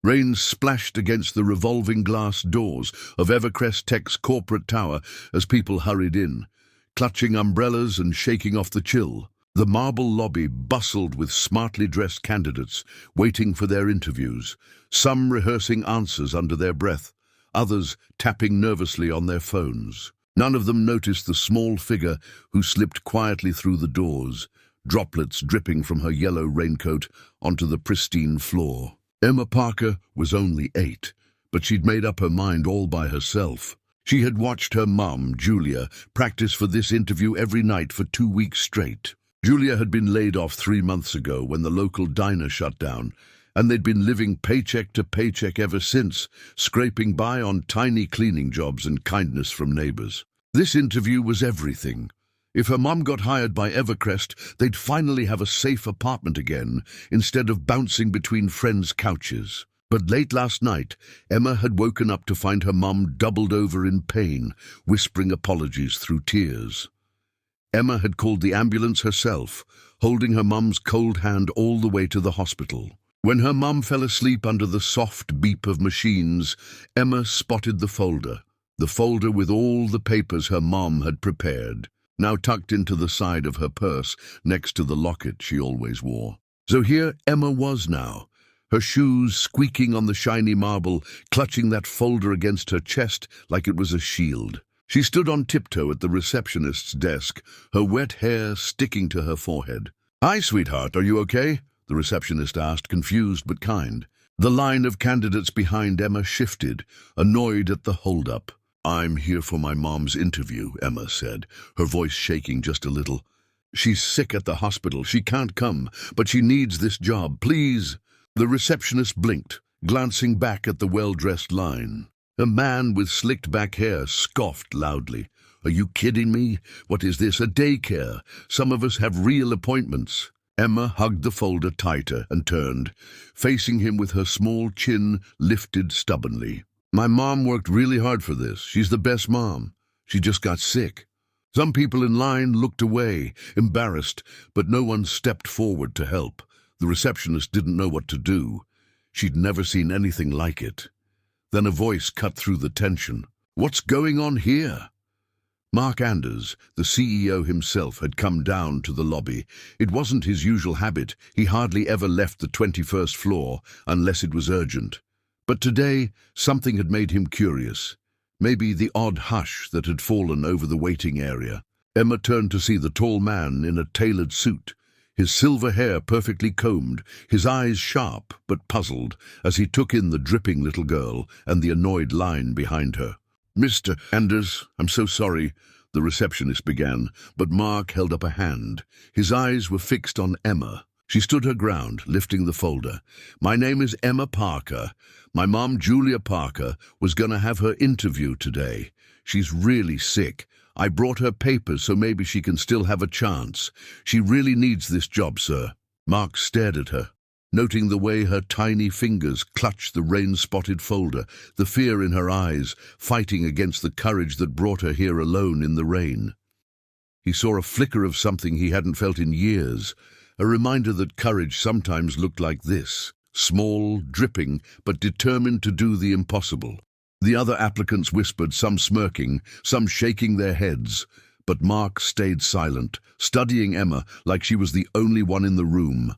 Rain splashed against the revolving glass doors of Evercrest Tech's corporate tower as people hurried in, clutching umbrellas and shaking off the chill. The marble lobby bustled with smartly dressed candidates waiting for their interviews, some rehearsing answers under their breath, others tapping nervously on their phones. None of them noticed the small figure who slipped quietly through the doors, droplets dripping from her yellow raincoat onto the pristine floor. Emma Parker was only 8, but she'd made up her mind all by herself. She had watched her mum, Julia, practice for this interview every night for 2 weeks straight. Julia had been laid off 3 months ago when the local diner shut down, and they'd been living paycheck to paycheck ever since, scraping by on tiny cleaning jobs and kindness from neighbors. This interview was everything. If her mum got hired by Evercrest, they'd finally have a safe apartment again, instead of bouncing between friends' couches. But late last night, Emma had woken up to find her mum doubled over in pain, whispering apologies through tears. Emma had called the ambulance herself, holding her mum's cold hand all the way to the hospital. When her mum fell asleep under the soft beep of machines, Emma spotted the folder with all the papers her mum had prepared, now tucked into the side of her purse next to the locket she always wore. So here Emma was now, her shoes squeaking on the shiny marble, clutching that folder against her chest like it was a shield. She stood on tiptoe at the receptionist's desk, her wet hair sticking to her forehead. "Hi, sweetheart, are you okay?" the receptionist asked, confused but kind. The line of candidates behind Emma shifted, annoyed at the holdup. "I'm here for my mom's interview," Emma said, her voice shaking just a little. "She's sick at the hospital. She can't come, but she needs this job. Please." The receptionist blinked, glancing back at the well-dressed line. A man with slicked-back hair scoffed loudly. "Are you kidding me? What is this, a daycare? Some of us have real appointments." Emma hugged the folder tighter and turned, facing him with her small chin lifted stubbornly. "My mom worked really hard for this. She's the best mom. She just got sick." Some people in line looked away, embarrassed, but no one stepped forward to help. The receptionist didn't know what to do. She'd never seen anything like it. Then a voice cut through the tension. "What's going on here?" Mark Anders, the CEO himself, had come down to the lobby. It wasn't his usual habit. He hardly ever left the 21st floor unless it was urgent. But today, something had made him curious. Maybe the odd hush that had fallen over the waiting area. Emma turned to see the tall man in a tailored suit, his silver hair perfectly combed, his eyes sharp but puzzled as he took in the dripping little girl and the annoyed line behind her. "Mr. Anders, I'm so sorry," the receptionist began, but Mark held up a hand. His eyes were fixed on Emma. She stood her ground, lifting the folder. "My name is Emma Parker. My mom, Julia Parker, was going to have her interview today. She's really sick. I brought her papers so maybe she can still have a chance. She really needs this job, sir." Mark stared at her, noting the way her tiny fingers clutched the rain-spotted folder, the fear in her eyes, fighting against the courage that brought her here alone in the rain. He saw a flicker of something he hadn't felt in years, a reminder that courage sometimes looked like this, small, dripping, but determined to do the impossible. The other applicants whispered, some smirking, some shaking their heads, but Mark stayed silent, studying Emma like she was the only one in the room.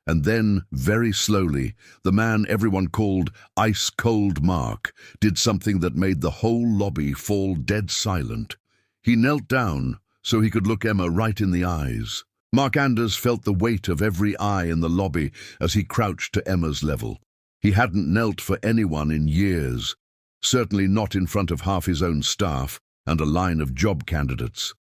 And then, very slowly, the man everyone called Ice-Cold Mark did something that made the whole lobby fall dead silent. He knelt down so he could look Emma right in the eyes. Mark Anders felt the weight of every eye in the lobby as he crouched to Emma's level. He hadn't knelt for anyone in years, certainly not in front of half his own staff and a line of job candidates.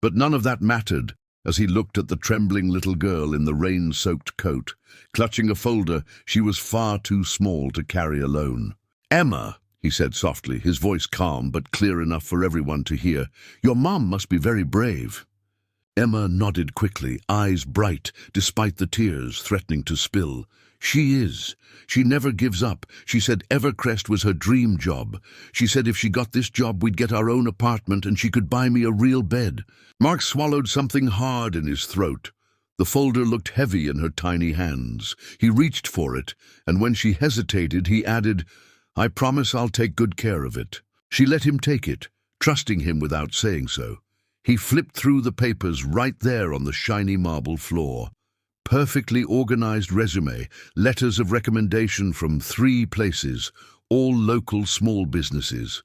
But none of that mattered as he looked at the trembling little girl in the rain-soaked coat, clutching a folder she was far too small to carry alone. "Emma," he said softly, his voice calm but clear enough for everyone to hear, "your mom must be very brave." Emma nodded quickly, eyes bright, despite the tears threatening to spill. "She is. She never gives up. She said Evercrest was her dream job. She said if she got this job we'd get our own apartment and she could buy me a real bed." Mark swallowed something hard in his throat. The folder looked heavy in her tiny hands. He reached for it, and when she hesitated, he added, "I promise I'll take good care of it." She let him take it, trusting him without saying so. He flipped through the papers right there on the shiny marble floor. Perfectly organized resume, letters of recommendation from 3 places, all local small businesses.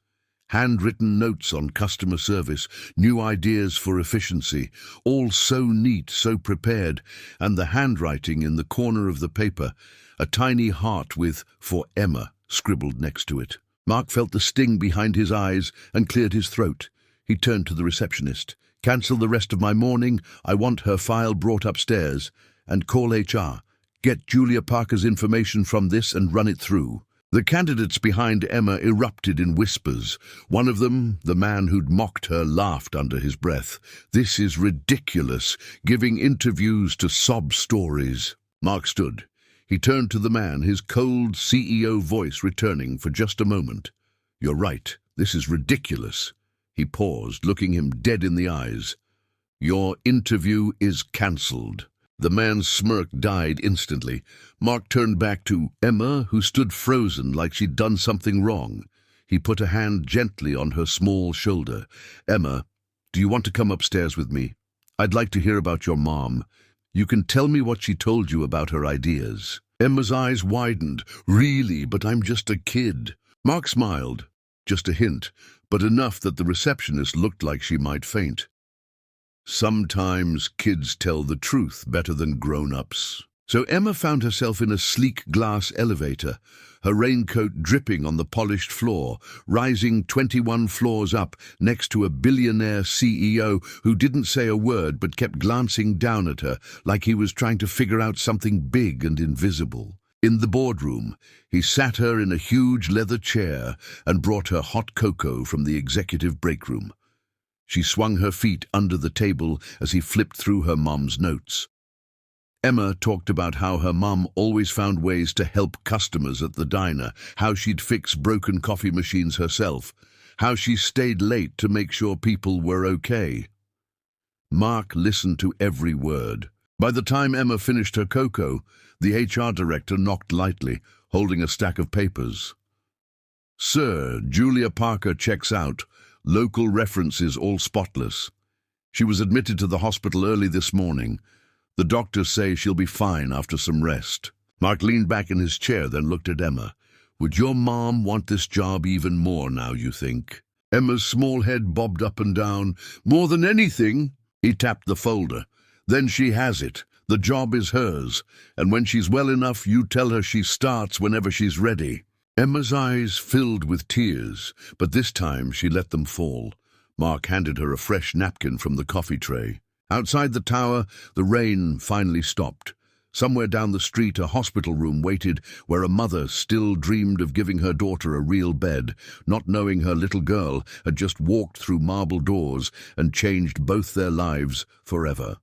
Handwritten notes on customer service, new ideas for efficiency, all so neat, so prepared, and the handwriting in the corner of the paper, a tiny heart with "For Emma" scribbled next to it. Mark felt the sting behind his eyes and cleared his throat. He turned to the receptionist. "Cancel the rest of my morning. I want her file brought upstairs. And call HR. Get Julia Parker's information from this and run it through." The candidates behind Emma erupted in whispers. One of them, the man who'd mocked her, laughed under his breath. "This is ridiculous, giving interviews to sob stories." Mark stood. He turned to the man, his cold CEO voice returning for just a moment. "You're right, this is ridiculous." He paused, looking him dead in the eyes. "Your interview is cancelled." The man's smirk died instantly. Mark turned back to Emma, who stood frozen like she'd done something wrong. He put a hand gently on her small shoulder. "Emma, do you want to come upstairs with me? I'd like to hear about your mom. You can tell me what she told you about her ideas." Emma's eyes widened. "Really, but I'm just a kid." Mark smiled. Just a hint, but enough that the receptionist looked like she might faint. "Sometimes kids tell the truth better than grown-ups." So Emma found herself in a sleek glass elevator, her raincoat dripping on the polished floor, rising 21 floors up next to a billionaire CEO who didn't say a word but kept glancing down at her like he was trying to figure out something big and invisible. In the boardroom, he sat her in a huge leather chair and brought her hot cocoa from the executive break room. She swung her feet under the table as he flipped through her mom's notes. Emma talked about how her mom always found ways to help customers at the diner, how she'd fix broken coffee machines herself, how she stayed late to make sure people were okay. Mark listened to every word. By the time Emma finished her cocoa, the HR director knocked lightly, holding a stack of papers. "Sir, Julia Parker checks out. Local references all spotless. She was admitted to the hospital early this morning. The doctors say she'll be fine after some rest." Mark leaned back in his chair, then looked at Emma. "Would your mom want this job even more now, you think?" Emma's small head bobbed up and down. "More than anything." He tapped the folder. "Then she has it. The job is hers. And when she's well enough, you tell her she starts whenever she's ready." Emma's eyes filled with tears, but this time she let them fall. Mark handed her a fresh napkin from the coffee tray. Outside the tower, the rain finally stopped. Somewhere down the street, a hospital room waited where a mother still dreamed of giving her daughter a real bed, not knowing her little girl had just walked through marble doors and changed both their lives forever.